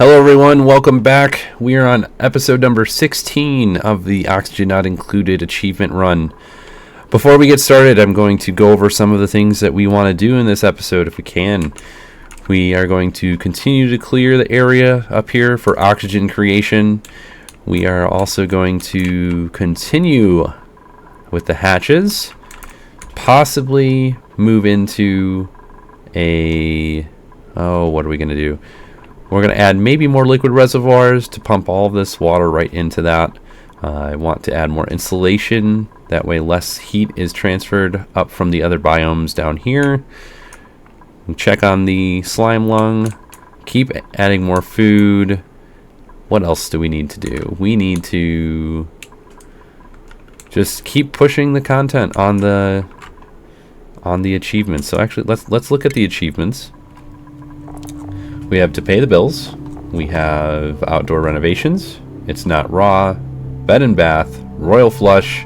Hello everyone, welcome back. We are on episode number 16 of the Oxygen Not Included achievement run. Before we get started, I'm going to go over some of the things that we want to do in this episode if we can. We are going to continue to clear the area up here for oxygen creation. We are also going to continue with the hatches, possibly move into what are we going to do? We're going to add maybe more liquid reservoirs to pump all of this water right into that. I want to add more insulation. That way less heat is transferred up from the other biomes down here. Check on the Slimelung. Keep adding more food. What else do we need to do? We need to just keep pushing the content on the achievements. So actually let's look at the achievements. We have to pay the bills. We have outdoor renovations. It's not raw. Bed and bath. Royal flush.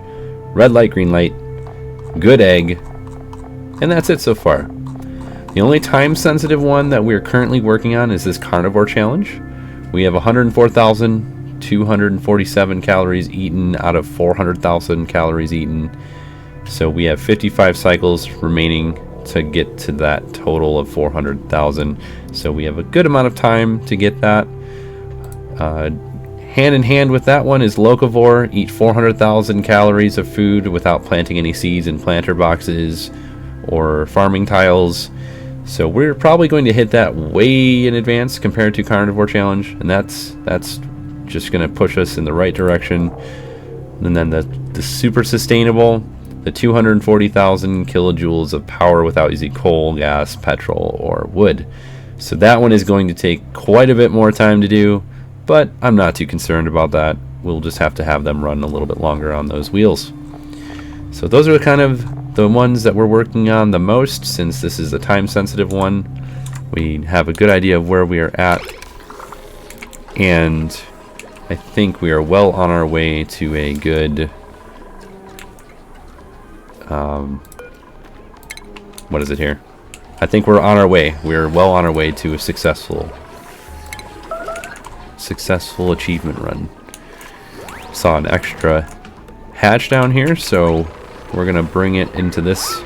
Red light, green light. Good egg. And that's it so far. The only time sensitive one that we're currently working on is this carnivore challenge. We have 104,247 calories eaten out of 400,000 calories eaten. So we have 55 cycles remaining to get to that total of 400,000. So we have a good amount of time to get that. Hand in hand with that one is locavore. Eat 400,000 calories of food without planting any seeds in planter boxes or farming tiles. So we're probably going to hit that way in advance compared to carnivore challenge, and that's just going to push us in the right direction. And then the super sustainable, the 240,000 kilojoules of power without using coal, gas, petrol, or wood. So that one is going to take quite a bit more time to do, but I'm not too concerned about that. We'll just have to have them run a little bit longer on those wheels. So those are kind of the ones that we're working on the most, since this is a time-sensitive one. We have a good idea of where we are at, and I think we are well on our way to a good what is it here? I think we're on our way. We're well on our way to a successful achievement run. Saw an extra hatch down here, so we're gonna bring it into this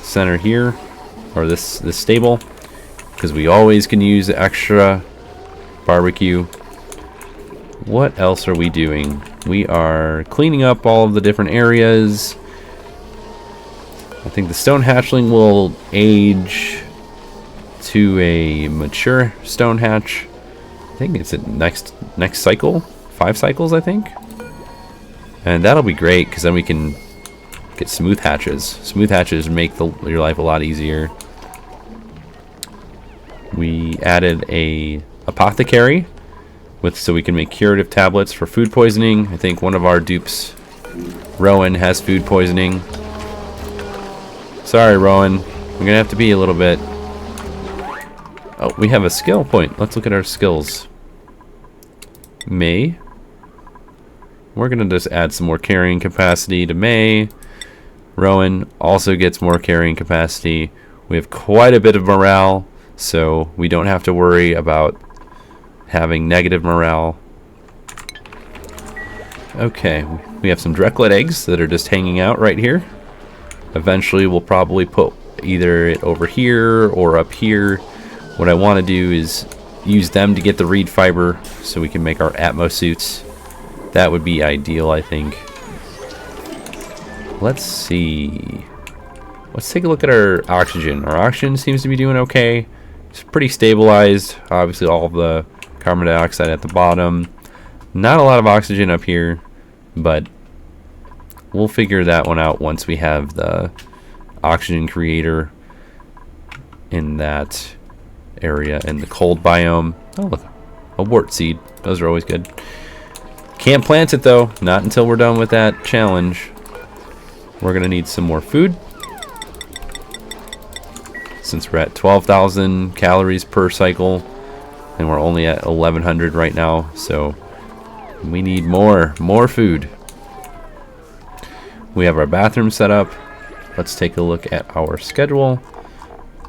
center here, or this stable, because we always can use the extra barbecue. What else are we doing? We are cleaning up all of the different areas. I think the stone hatchling will age to a mature stone hatch. I think it's at next cycle, 5 cycles, I think. And that'll be great, because then we can get smooth hatches. Smooth hatches make your life a lot easier. We added a apothecary so we can make curative tablets for food poisoning. I think one of our dupes, Rowan, has food poisoning. Sorry, Rowan. We're gonna have to be a little bit. Oh, we have a skill point. Let's look at our skills. May. We're gonna just add some more carrying capacity to May. Rowan also gets more carrying capacity. We have quite a bit of morale, so we don't have to worry about having negative morale. Okay, we have some Drecklet eggs that are just hanging out right here. Eventually we'll probably put either it over here or up here. What I want to do is use them to get the reed fiber so we can make our Atmos suits. That would be ideal, I think. Let's see. Let's take a look at our oxygen. Our oxygen seems to be doing okay. It's pretty stabilized. Obviously all of the carbon dioxide at the bottom. Not a lot of oxygen up here, but we'll figure that one out once we have the oxygen creator in that area in the cold biome. Oh, look, a wart seed. Those are always good. Can't plant it though, not until we're done with that challenge. We're gonna need some more food, since we're at 12,000 calories per cycle and we're only at 1,100 right now, so we need more food. We have our bathroom set up. Let's take a look at our schedule.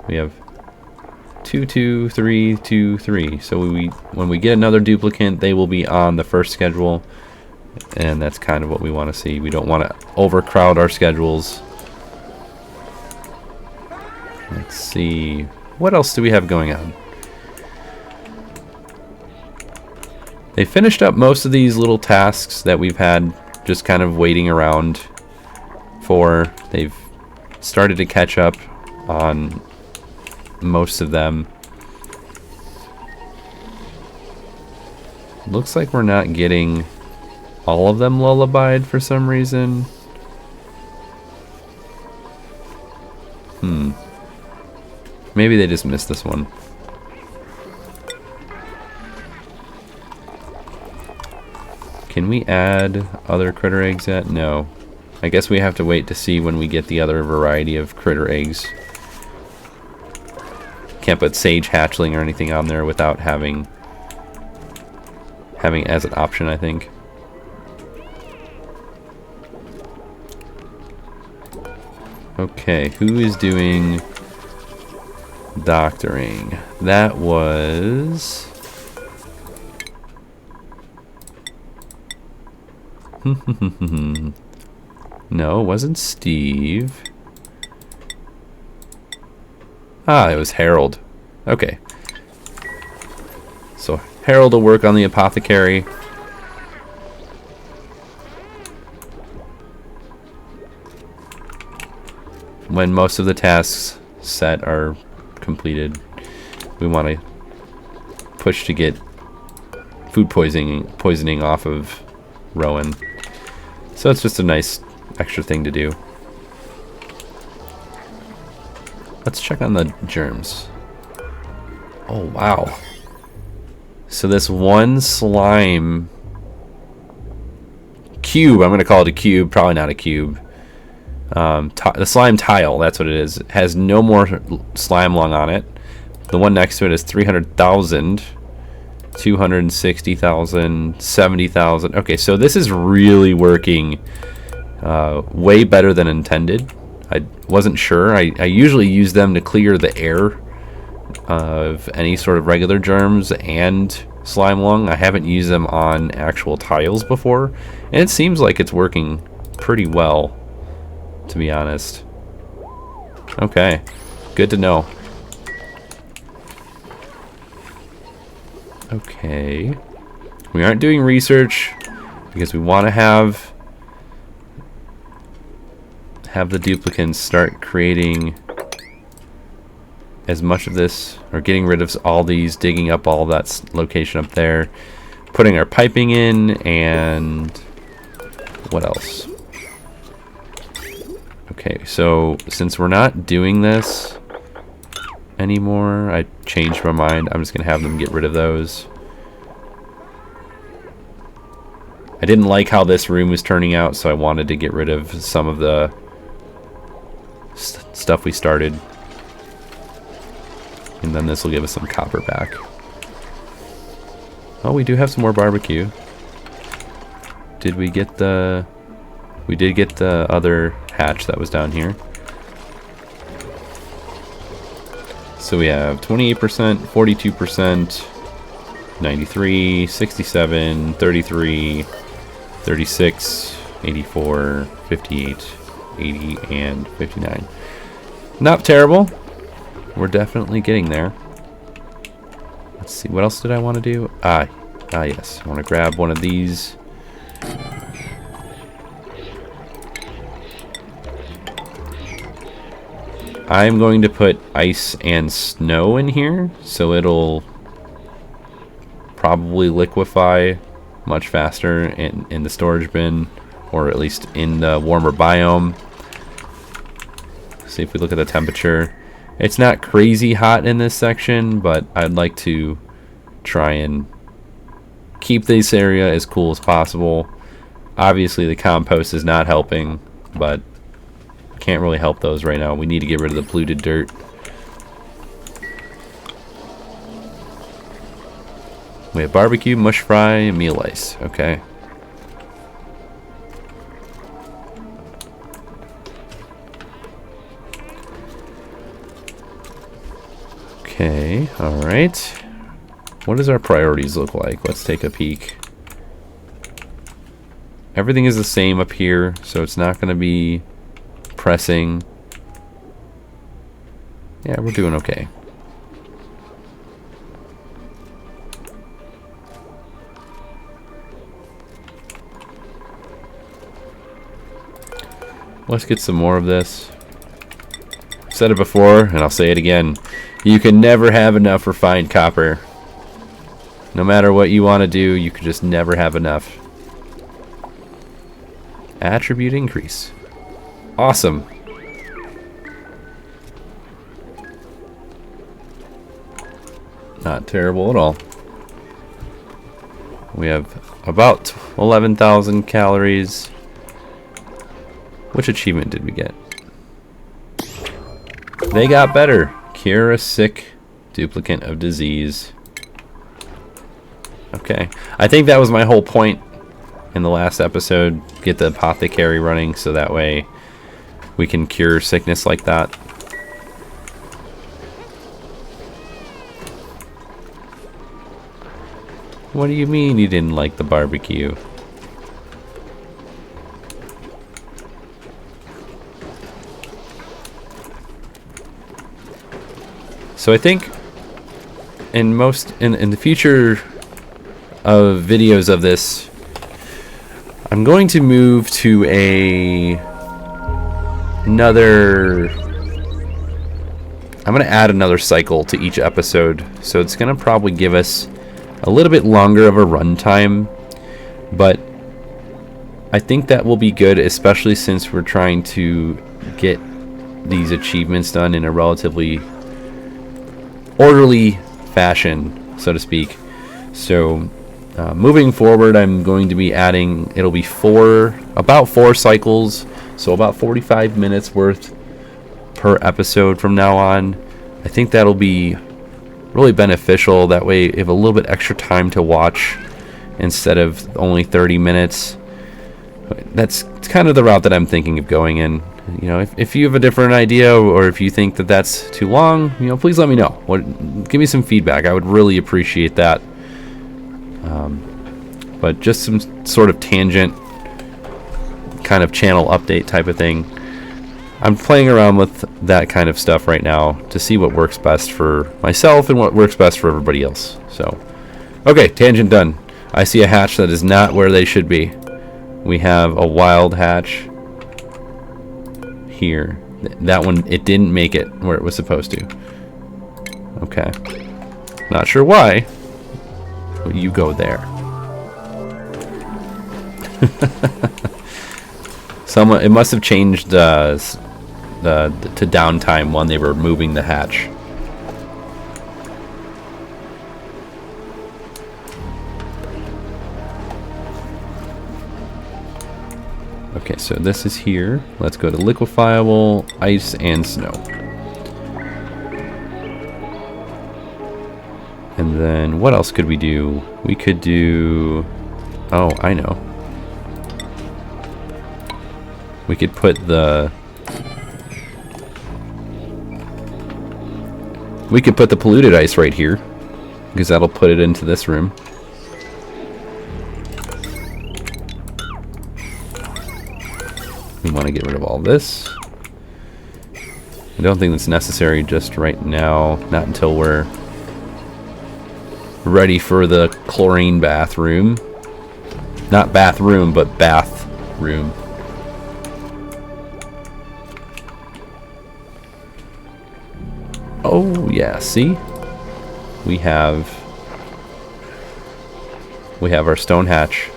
We have 2, 2, 3, 2, 3. So when we get another duplicant, they will be on the first schedule, and that's kind of what we want to see. We don't want to overcrowd our schedules. Let's see, what else do we have going on? They finished up most of these little tasks that we've had just kind of waiting around for. They've started to catch up on most of them. Looks like we're not getting all of them lullabied for some reason. Maybe they just missed this one. Can we add other critter eggs yet? No. I guess we have to wait to see when we get the other variety of critter eggs. Can't put sage hatchling or anything on there without having as an option, I think. Okay, who is doing doctoring? That was no, it wasn't Steve. Ah, it was Harold. Okay. So Harold will work on the apothecary. When most of the tasks set are completed, we want to push to get food poisoning off of Rowan. So it's just a nice extra thing to do. Let's check on the germs. Oh, wow. So this one slime cube, I'm going to call it a cube, probably not a cube. The slime tile, that's what it is. It has no more Slimelung on it. The one next to it is 300,000, 260,000, 70,000. Okay, so this is really working way better than intended. I wasn't sure. I usually use them to clear the air of any sort of regular germs and Slimelung. I haven't used them on actual tiles before, and it seems like it's working pretty well, to be honest. Okay, good to know. Okay, we aren't doing research because we want to have the duplicants start creating as much of this, or getting rid of all these, digging up all that location up there, putting our piping in, and what else? Okay, so since we're not doing this anymore, I changed my mind. I'm just gonna have them get rid of those. I didn't like how this room was turning out, so I wanted to get rid of some of the stuff we started. And then this will give us some copper back. Oh, we do have some more barbecue. Did we get the... We did get the other hatch that was down here. So we have 28%, 42%, 93, 67, 33, 36, 84, 58, 80, and 59. Not terrible. We're definitely getting there. Let's see, what else did I want to do? Yes, I want to grab one of these. I'm going to put ice and snow in here, so it'll probably liquefy much faster in the storage bin, or at least in the warmer biome. See if we look at the temperature. It's not crazy hot in this section, but I'd like to try and keep this area as cool as possible. Obviously the compost is not helping, but can't really help those right now. We need to get rid of the polluted dirt. We have barbecue, mush fry, and meal ice. Okay. Okay, alright. What does our priorities look like? Let's take a peek. Everything is the same up here, so it's not going to be pressing. Yeah, we're doing okay. Let's get some more of this. I've said it before, and I'll say it again. You can never have enough refined copper. No matter what you want to do, you can just never have enough. Attribute increase. Awesome. Not terrible at all. We have about 11,000 calories. Which achievement did we get? They got better. Cure a sick duplicant of disease. Okay. I think that was my whole point in the last episode. Get the apothecary running so that way we can cure sickness like that. What do you mean you didn't like the barbecue? So I think in the future of videos of this, I'm going to move to I'm going to add another cycle to each episode, so it's going to probably give us a little bit longer of a runtime, but I think that will be good, especially since we're trying to get these achievements done in a relatively orderly fashion, so to speak. So moving forward, I'm going to be adding, it'll be about 4 cycles, so about 45 minutes worth per episode from now on. I think that'll be really beneficial. That way you have a little bit extra time to watch instead of only 30 minutes. That's kind of the route that I'm thinking of going in. You know, if you have a different idea, or if you think that that's too long, you know, please let me know. Give me some feedback. I would really appreciate that. But just some sort of tangent kind of channel update type of thing. I'm playing around with that kind of stuff right now to see what works best for myself and what works best for everybody else. So, okay, tangent done. I see a hatch that is not where they should be. We have a wild hatch here. That one, it didn't make it where it was supposed to. Okay. Not sure why, but you go there. It must have changed to downtime when they were moving the hatch. Okay, so this is here. Let's go to liquefiable, ice, and snow. And then what else could we do? We could do... Oh, I know. We could put the... We could put the polluted ice right here, because that'll put it into this room. We want to get rid of all this. I don't think that's necessary just right now, not until we're ready for the chlorine bathroom. Not bathroom, but bathroom. Oh yeah, see? We have our stone hatch.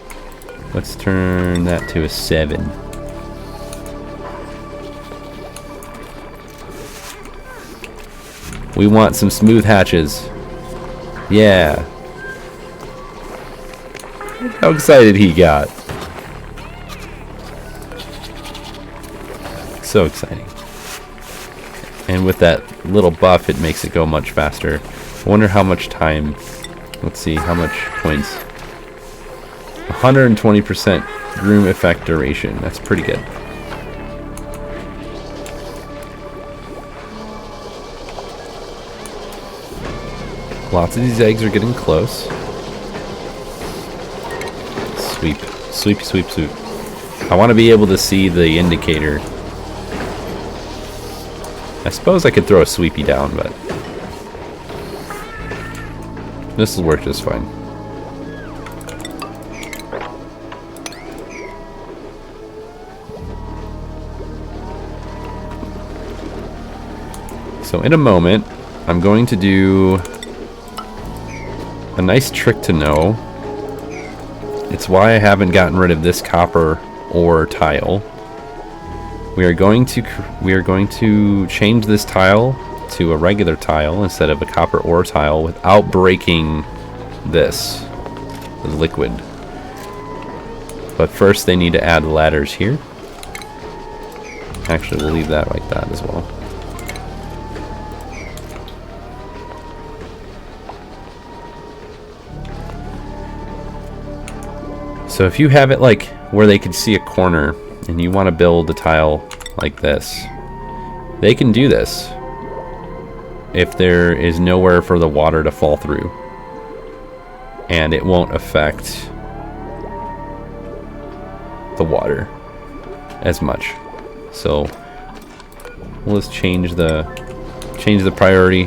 Let's turn that to a 7. We want some smooth hatches. Yeah. How excited he got. So exciting. And with that little buff, it makes it go much faster. I wonder how much time. Let's see, how much points. 120% room effect duration. That's pretty good. Lots of these eggs are getting close. Sweep. Sweep, sweep, sweep. I want to be able to see the indicator. I suppose I could throw a sweepy down, but this will work just fine. So in a moment, I'm going to do a nice trick to know. It's why I haven't gotten rid of this copper ore tile. We are going to change this tile to a regular tile instead of a copper ore tile without breaking this, the liquid. But first they need to add ladders here. Actually, we'll leave that like that as well. So if you have it like where they can see a corner and you want to build a tile like this, they can do this if there is nowhere for the water to fall through, and it won't affect the water as much. So we'll just change the priority.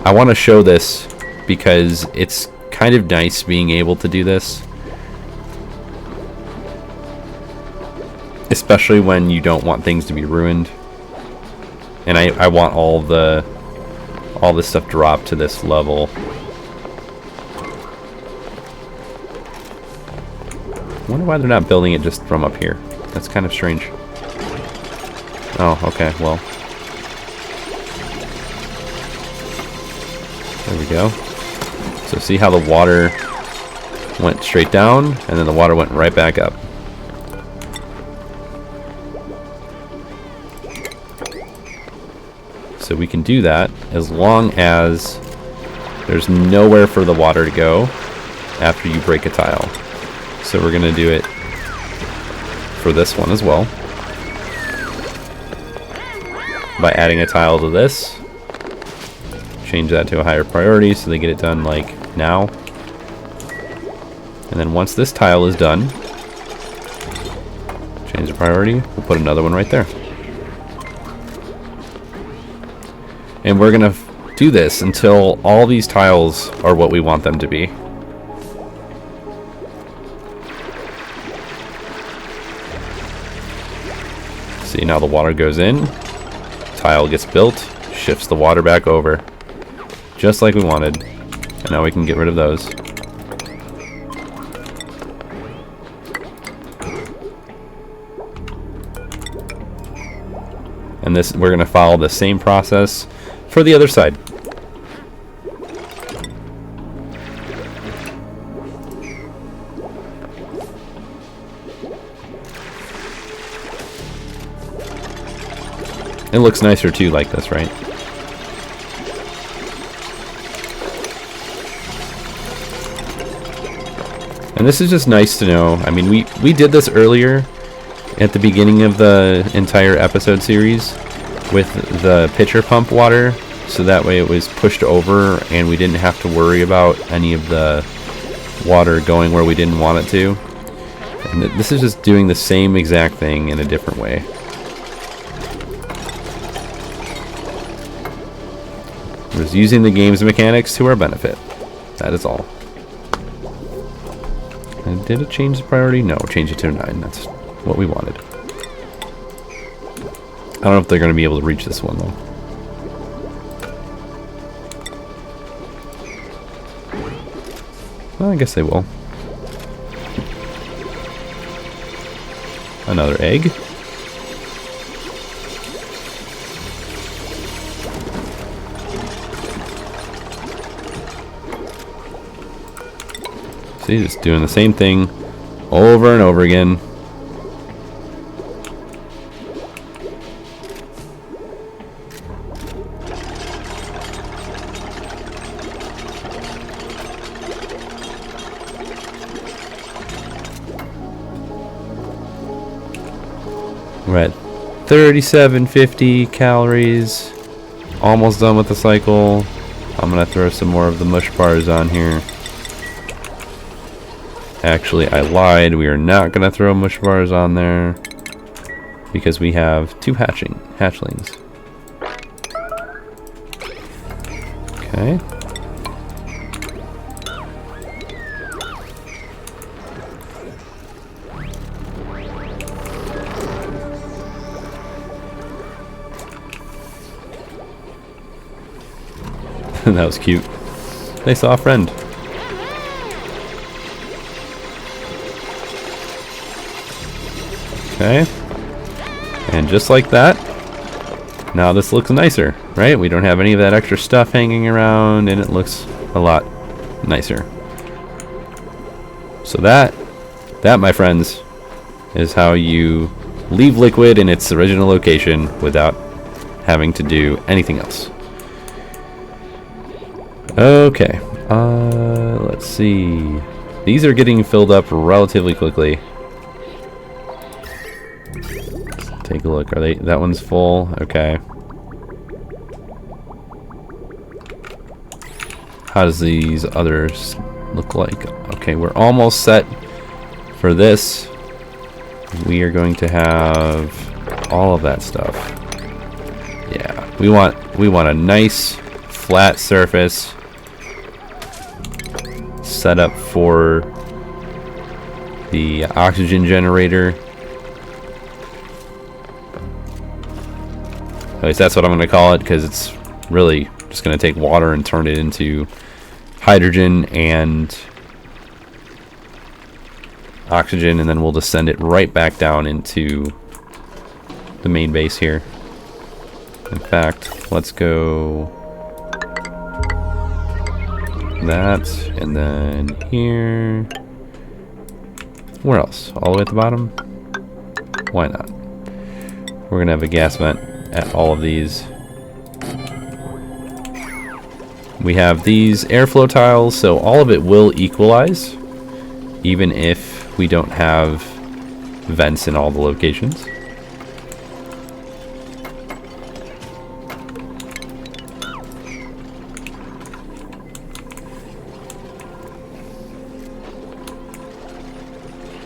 I want to show this because it's kind of nice being able to do this, especially when you don't want things to be ruined. And I want all this stuff dropped to this level. I wonder why they're not building it just from up here. That's kind of strange. Oh, okay, well. There we go. So see how the water went straight down, and then the water went right back up. So we can do that as long as there's nowhere for the water to go after you break a tile. So we're going to do it for this one as well by adding a tile to this. Change that to a higher priority so they get it done like now. And then once this tile is done, change the priority, we'll put another one right there. And we're going to do this until all these tiles are what we want them to be. See, now the water goes in, tile gets built, shifts the water back over, just like we wanted. And now we can get rid of those. And this, we're going to follow the same process for the other side. It looks nicer too like this, right? And this is just nice to know. I mean, we did this earlier at the beginning of the entire episode series with the pitcher pump water, so that way it was pushed over and we didn't have to worry about any of the water going where we didn't want it to. And this is just doing the same exact thing in a different way. We're just using the game's mechanics to our benefit. That is all. And did it change the priority? No, change it to 9. That's what we wanted. I don't know if they're going to be able to reach this one, though. Well, I guess they will. Another egg. See, just doing the same thing over and over again. We're at 3750 calories. Almost done with the cycle. I'm gonna throw some more of the mush bars on here. Actually, I lied. We are not gonna throw mush bars on there because we have 2 hatchlings. Okay. That was cute. They saw a friend. Okay. And just like that, now this looks nicer, right? We don't have any of that extra stuff hanging around, and it looks a lot nicer. So that, my friends, is how you leave liquid in its original location without having to do anything else. Okay, let's see. These are getting filled up relatively quickly. Let's take a look. Are they? That one's full. Okay. How does these others look like? Okay, we're almost set for this. We are going to have all of that stuff. Yeah, we want a nice flat surface set up for the oxygen generator. At least that's what I'm going to call it, because it's really just going to take water and turn it into hydrogen and oxygen, and then we'll just send it right back down into the main base here. In fact, let's go that, and then here. Where else? All the way at the bottom? Why not? We're gonna have a gas vent at all of these. We have these airflow tiles, so all of it will equalize, even if we don't have vents in all the locations.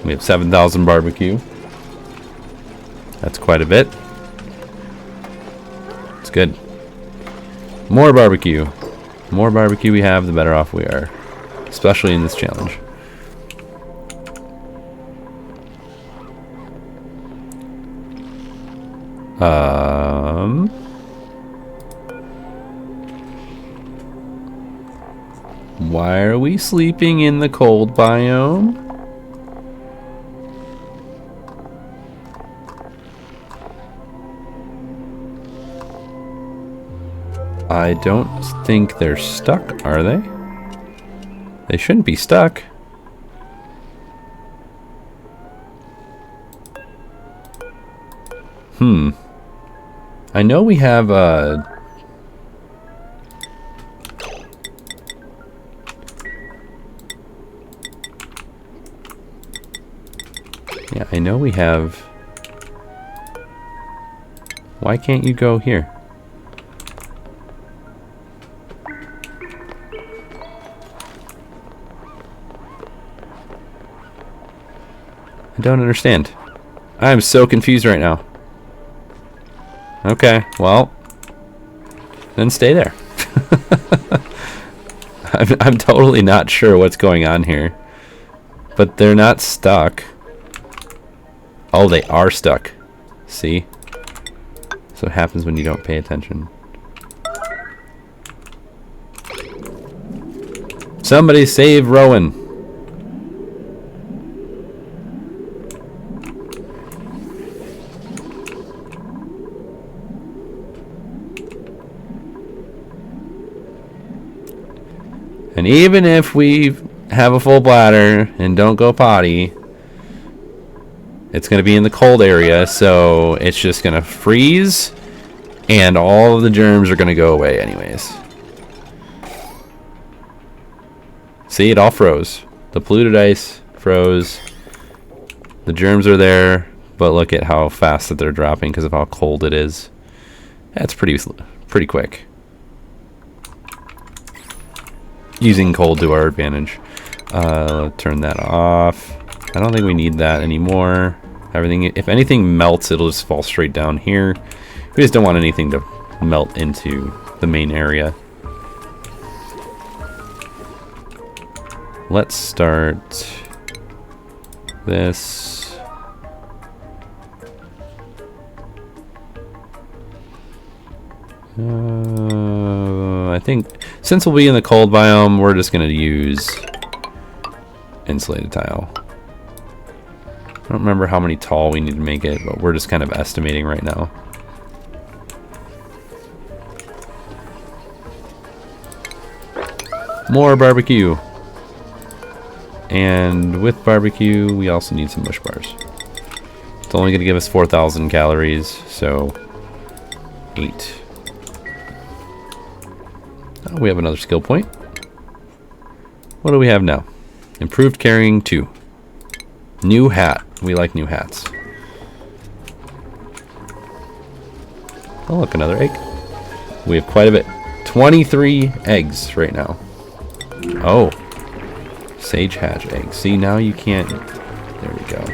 We have 7,000 barbecue. That's quite a bit. It's good. More barbecue. The more barbecue we have, the better off we are. Especially in this challenge. Why are we sleeping in the cold biome? I don't think they're stuck, are they? They shouldn't be stuck. I know we have yeah, I know we have. Why can't you go here? I don't understand. I'm so confused right now. Okay, well, then stay there. I'm totally not sure what's going on here. But they're not stuck. Oh, they are stuck. See? So it happens when you don't pay attention. Somebody save Rowan. And even if we have a full bladder and don't go potty, it's going to be in the cold area, so it's just going to freeze, and all of the germs are going to go away anyways. See, it all froze. The polluted ice froze. The germs are there, but look at how fast that they're dropping because of how cold it is. That's pretty quick. using coal to our advantage. Turn that off. I don't think we need that anymore. Everything, if anything melts, it'll just fall straight down here. We just don't want anything to melt into the main area. Let's start this. I think since we'll be in the cold biome, we're just going to use insulated tile. I don't remember how many tall we need to make it, but we're just kind of estimating right now. More barbecue. And with barbecue, we also need some bush bars. It's only going to give us 4,000 calories, so 8. Oh, we have another skill point. What do we have now? Improved carrying 2. New hat. We like new hats. Oh, look, another egg. We have quite a bit. 23 eggs right now. Oh. Sage hatch eggs. See, now you can't. There we go.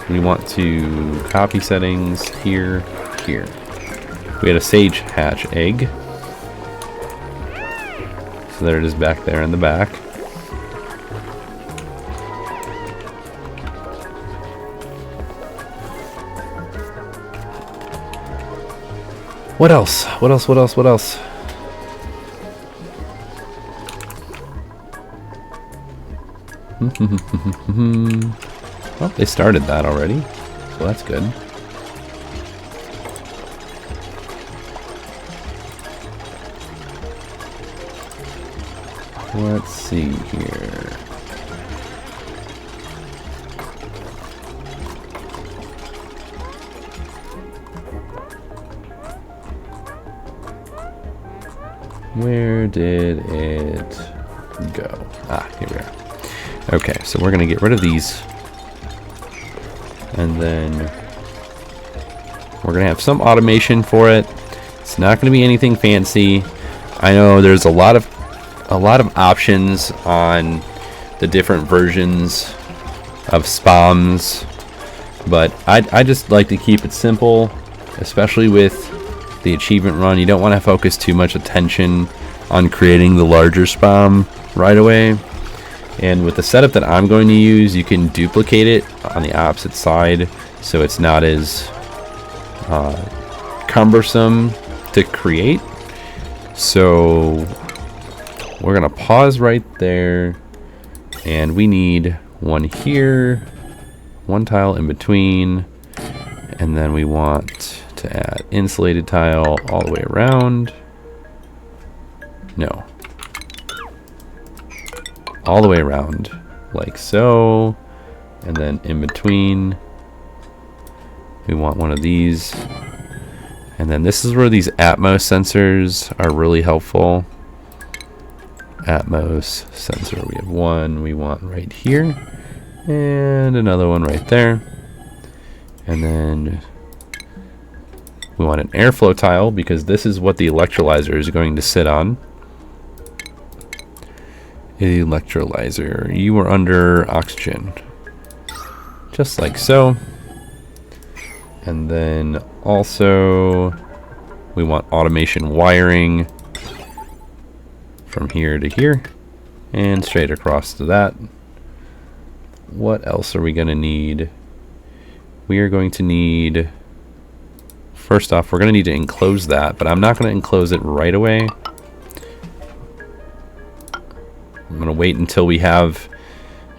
We want to copy settings here, here. We had a sage hatch egg. So there it is back there in the back. What else? What else? What else? What else? Oh, they started that already, so that's good. Let's see here. Where did it go? Ah, here we are. Okay, so we're gonna get rid of these, and then we're gonna have some automation for it. It's not gonna be anything fancy. I know there's a lot of options on the different versions of SPOMs, but I just like to keep it simple, especially with the achievement run. You don't want to focus too much attention on creating the larger SPOM right away. And with the setup that I'm going to use, you can duplicate it on the opposite side, so it's not as cumbersome to create. So we're gonna pause right there, and we need one here, one tile in between, and then we want to add insulated tile all the way around. No. All the way around, like so, and then in between we want one of these, and then this is where these Atmos sensors are really helpful. Atmos sensor, we have one we want right here, and another one right there, and then we want an airflow tile because this is what the electrolyzer is going to sit on. Electrolyzer, you are under oxygen, just like so. And then also we want automation wiring from here to here and straight across to that. What else are we going to need? We are going to need, first off, we're going to need to enclose that, but I'm not going to enclose it right away. I'm going to wait until we have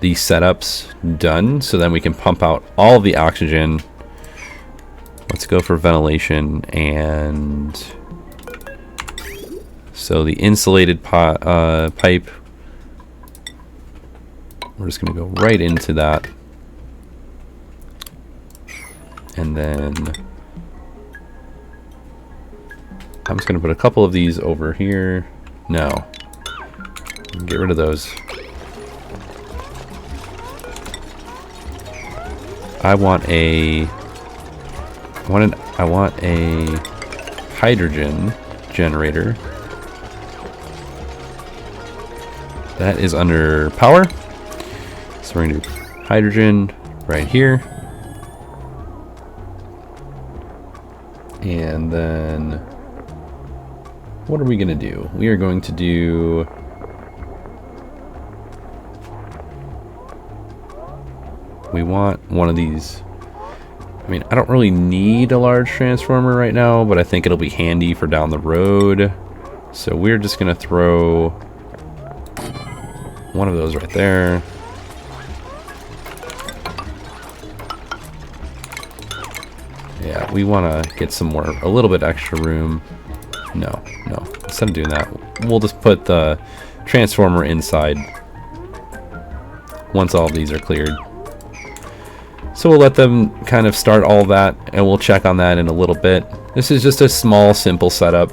these setups done, so then we can pump out all of the oxygen. Let's go for ventilation, and so the insulated pipe, we're just going to go right into that, and then I'm just going to put a couple of these over here. No. Get rid of those. I want a hydrogen generator that is under power. So we're going to do hydrogen right here. And then what are we going to do? We are going to do... we want one of these. I mean, I don't really need a large transformer right now, but I think it'll be handy for down the road. So we're just going to throw one of those right there. Yeah, we want to get some more, a little bit extra room. No. Instead of doing that, we'll just put the transformer inside once all of these are cleared. So we'll let them kind of start all that, and we'll check on that in a little bit. This is just a small, simple setup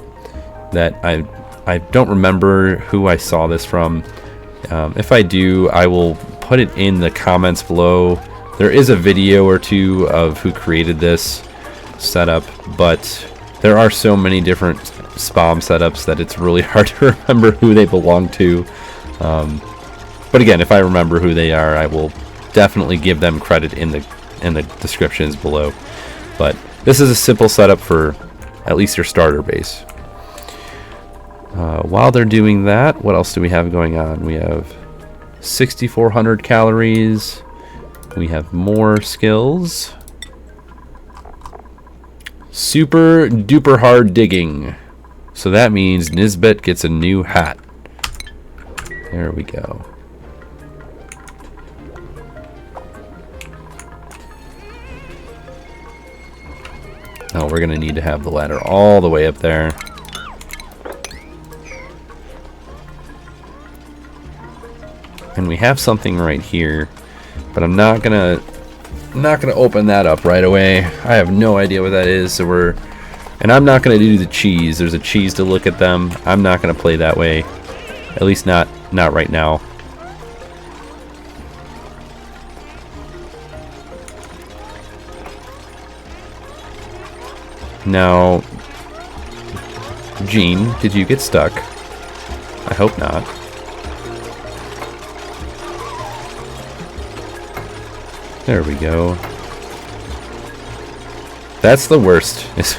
that I don't remember who I saw this from. If I do, I will put it in the comments below. There is a video or two of who created this setup, but there are so many different SPOM setups that it's really hard to remember who they belong to. But again, if I remember who they are, I will definitely give them credit in the descriptions below. But this is a simple setup for at least your starter base. While they're doing that, what else do we have going on? We have 6,400 calories. We have more skills. Super duper hard digging. So that means Nisbet gets a new hat. There we go. Now we're going to need to have the ladder all the way up there. And we have something right here, but I'm not gonna open that up right away. I have no idea what that is, so and I'm not gonna do the cheese. There's a cheese to look at them. I'm not gonna play that way, at least not right now. Now, Gene, did you get stuck? I hope not. There we go. That's the worst. It's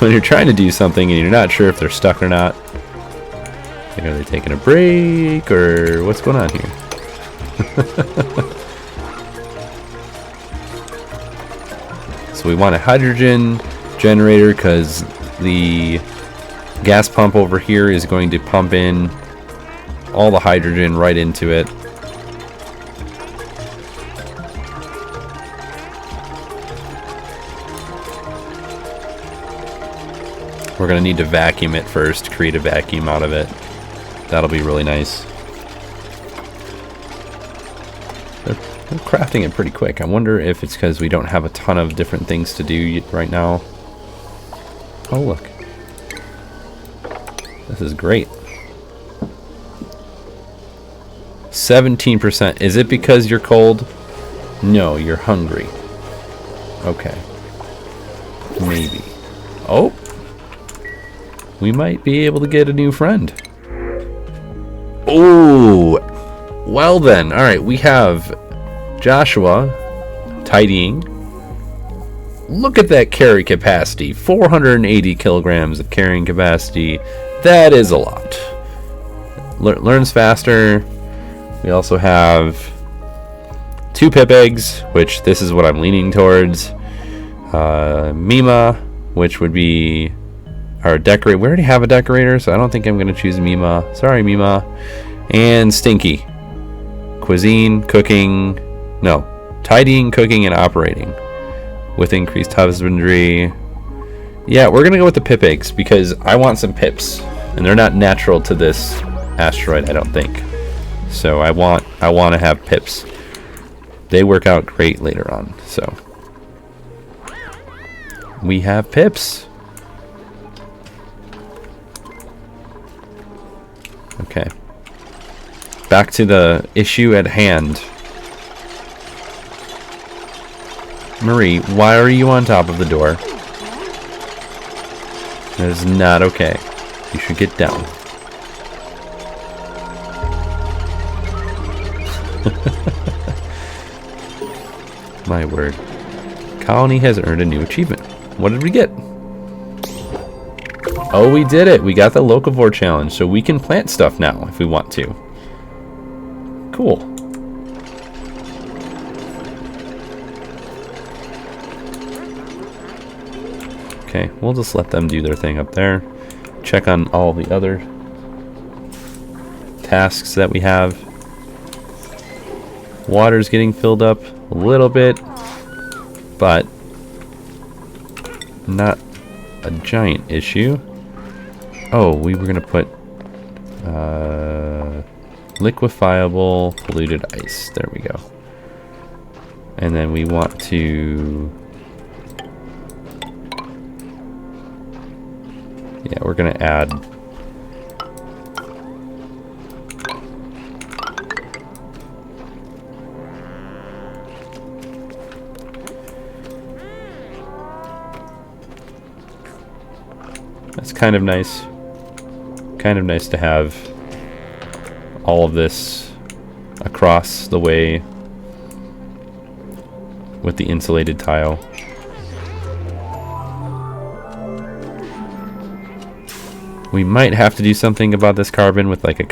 when you're trying to do something and you're not sure if they're stuck or not. Like, are they taking a break or what's going on here? So we want a hydrogen generator because the gas pump over here is going to pump in all the hydrogen right into it. We're going to need to vacuum it first, create a vacuum out of it. That'll be really nice. They're crafting it pretty quick. I wonder if it's because we don't have a ton of different things to do right now. Oh, look. This is great. 17%. Is it because you're cold? No, you're hungry. Okay. Maybe. Oh! We might be able to get a new friend. Oh! Well then. Alright, we have Joshua tidying. Look at that carry capacity. 480 kilograms of carrying capacity. That is a lot. Learns faster. We also have 2 Pip Eggs, which this is what I'm leaning towards. Mima, which would be our decorator. We already have a decorator, so I don't think I'm going to choose Mima. Sorry, Mima. And Stinky. Cuisine, cooking. No. Tidying, cooking, and operating. With increased husbandry. Yeah, we're going to go with the Pip Eggs because I want some pips. And they're not natural to this asteroid, I don't think. So I want to have pips. They work out great later on. So we have pips. Okay. Back to the issue at hand. Marie, why are you on top of the door? That is not okay. You should get down. My word. Colony has earned a new achievement. What did we get? Oh, we did it. We got the locavore challenge, so we can plant stuff now if we want to. Cool. Okay, we'll just let them do their thing up there. Check on all the other tasks that we have. Water's getting filled up a little bit, but not a giant issue. Oh, we were gonna put liquefiable polluted ice. There we go. And then we want to, yeah, we're gonna add that's kind of nice. Kind of nice to have all of this across the way with the insulated tile. We might have to do something about this carbon with like a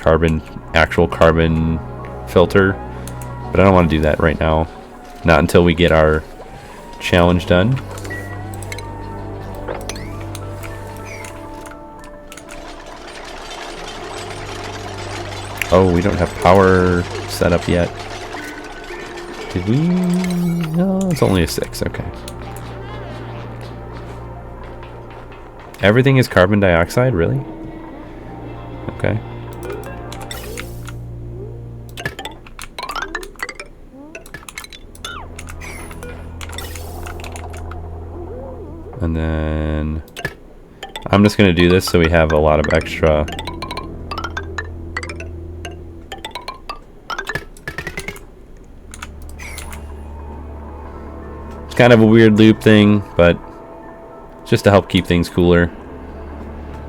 actual carbon filter, but I don't want to do that right now. Not until we get our challenge done. Oh, we don't have power set up yet. Did we? No, it's only a 6. Okay. Everything is carbon dioxide, really? Okay. And then I'm just going to do this so we have a lot of extra. Kind of a weird loop thing, but just to help keep things cooler.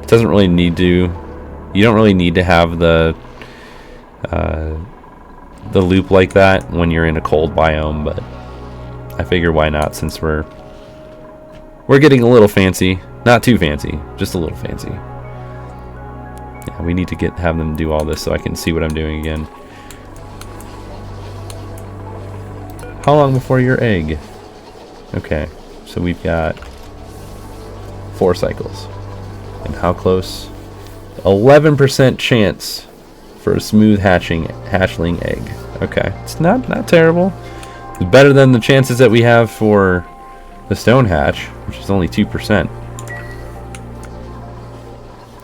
It doesn't really need to. You don't really need to have the loop like that when you're in a cold biome, but I figure why not, since we're getting a little fancy. Not too fancy, just a little fancy. Yeah, we need to have them do all this so I can see what I'm doing again. How long before your egg? Okay, so we've got 4 cycles. And how close? 11% chance for a smooth hatchling egg. Okay, it's not terrible. It's better than the chances that we have for the stone hatch, which is only 2%.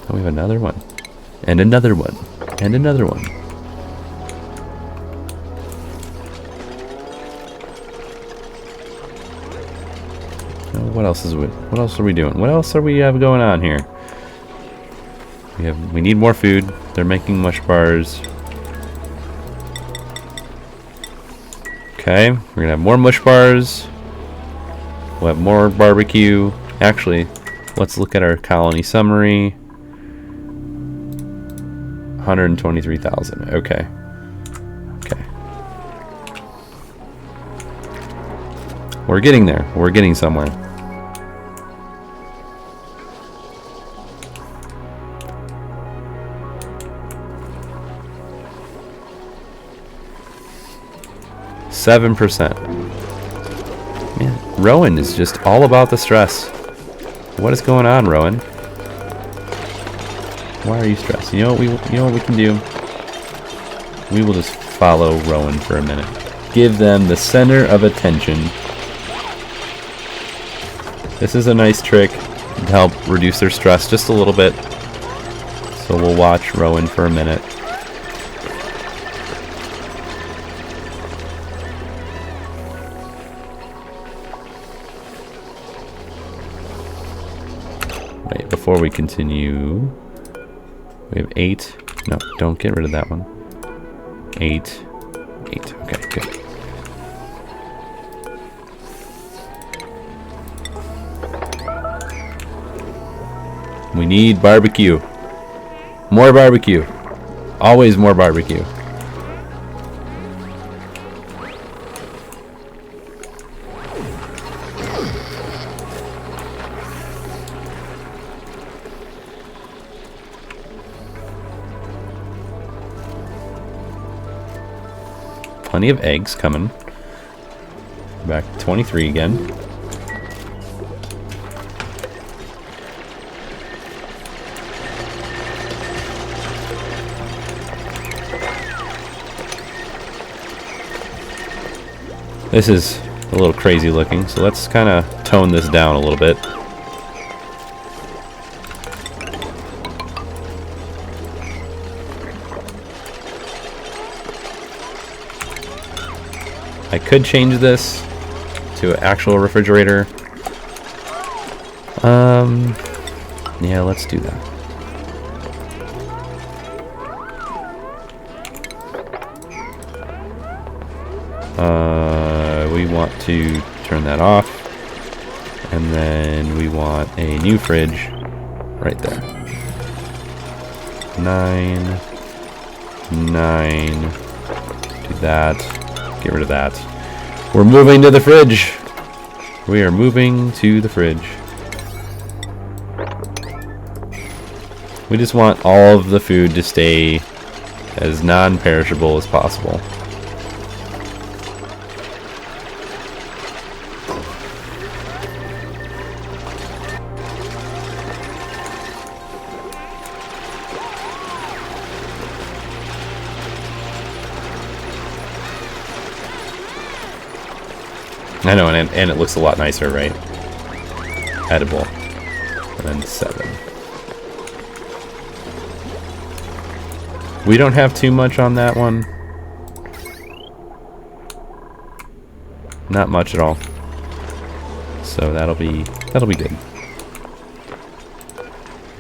Oh, we have another one. And another one. And another one. What else are we doing? What else are we have going on here? We need more food. They're making mush bars. Okay, we're gonna have more mush bars. We'll have more barbecue. Actually, let's look at our colony summary. 123,000. Okay. Okay. We're getting there. We're getting somewhere. %. Man, Rowan is just all about the stress. What is going on, Rowan? Why are you stressed? You know what we can do? We will just follow Rowan for a minute. Give them the center of attention. This is a nice trick to help reduce their stress just a little bit. So we'll watch Rowan for a minute. Wait, before we continue, we have 8. No, don't get rid of that one. 8. Okay, good. We need barbecue. More barbecue. Always more barbecue. plenty of eggs coming. Back to 23 again. This is a little crazy looking, so let's kind of tone this down a little bit. I could change this to an actual refrigerator. Yeah, let's do that. We want to turn that off, and then we want a new fridge right there. 9, 9, do that, get rid of that. We're moving to the fridge. We are moving to the fridge. We just want all of the food to stay as non-perishable as possible. I know, and it looks a lot nicer, right? Edible. And then 7. We don't have too much on that one. Not much at all. So that'll be good.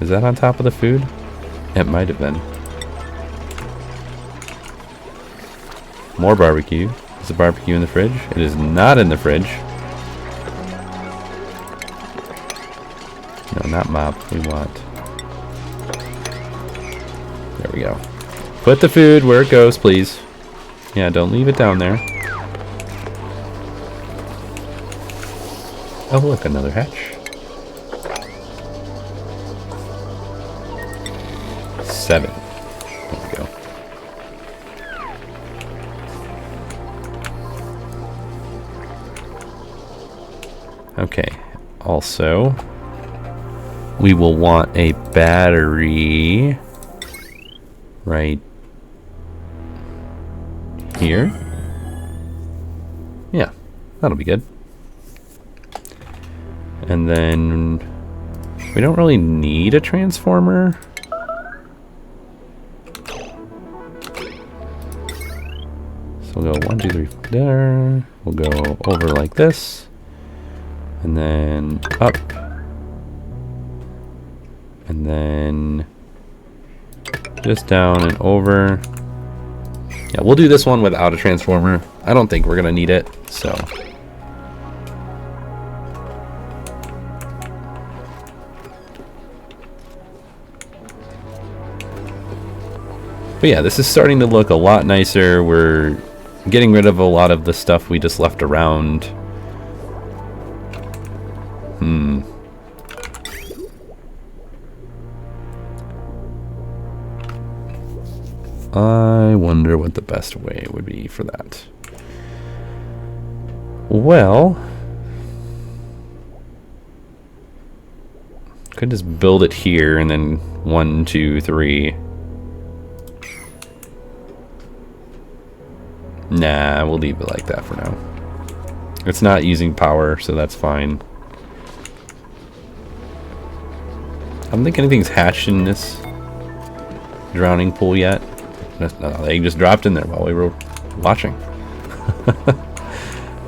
Is that on top of the food? It might have been. More barbecue. Is the barbecue in the fridge? It is not in the fridge. No, not mop. We want... There we go. Put the food where it goes, please. Yeah, don't leave it down there. Oh, look, another hatch. 7. There we go. Okay, also, we will want a battery right here. Yeah, that'll be good. And then we don't really need a transformer. So we'll go 1, 2, 3 there. We'll go over like this. And then up. And then just down and over. Yeah, we'll do this one without a transformer. I don't think we're gonna need it, so. But yeah, this is starting to look a lot nicer. We're getting rid of a lot of the stuff we just left around. I wonder what the best way would be for that. Well, could just build it here and then 1, 2, 3. Nah, we'll leave it like that for now. It's not using power, so that's fine. I don't think anything's hatched in this drowning pool yet. No, the egg just dropped in there while we were watching.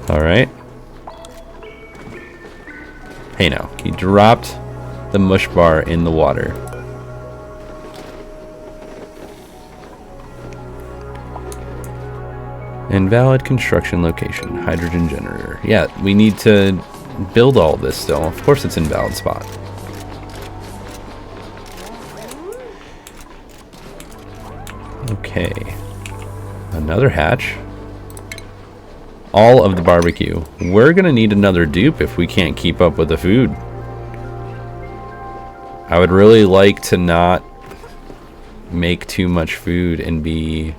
Alright. Hey now, he dropped the mush bar in the water. Invalid construction location, hydrogen generator. Yeah, we need to build all this still. Of course it's invalid spot. Okay. Another hatch. All of the barbecue. We're gonna need another dupe if we can't keep up with the food. I would really like to not make too much food and be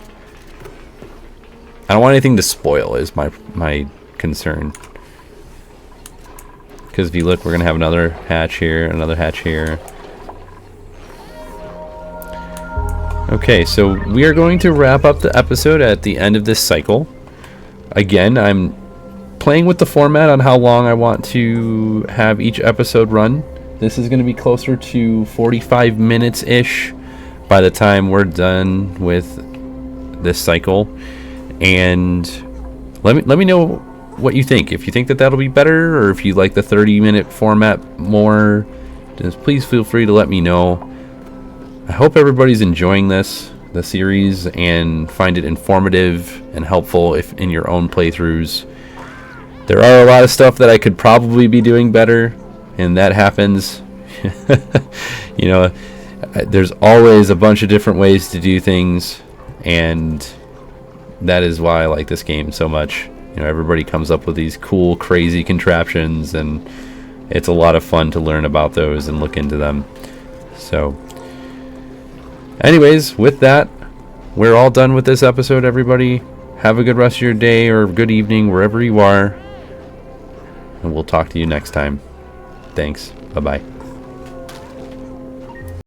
I don't want anything to spoil is my concern. Because if you look, we're going to have another hatch here, another hatch here. Okay, so we are going to wrap up the episode at the end of this cycle. Again, I'm playing with the format on how long I want to have each episode run. This is going to be closer to 45 minutes-ish by the time we're done with this cycle. And let me know what you think. If you think that that'll be better, or if you like the 30-minute format more, just please feel free to let me know. I hope everybody's enjoying the series, and find it informative and helpful if in your own playthroughs. There are a lot of stuff that I could probably be doing better, and that happens. You know, there's always a bunch of different ways to do things, and that is why I like this game so much. You know, everybody comes up with these cool, crazy contraptions, and it's a lot of fun to learn about those and look into them. So, anyways, with that, we're all done with this episode, everybody. Have a good rest of your day or good evening, wherever you are. And we'll talk to you next time. Thanks. Bye-bye.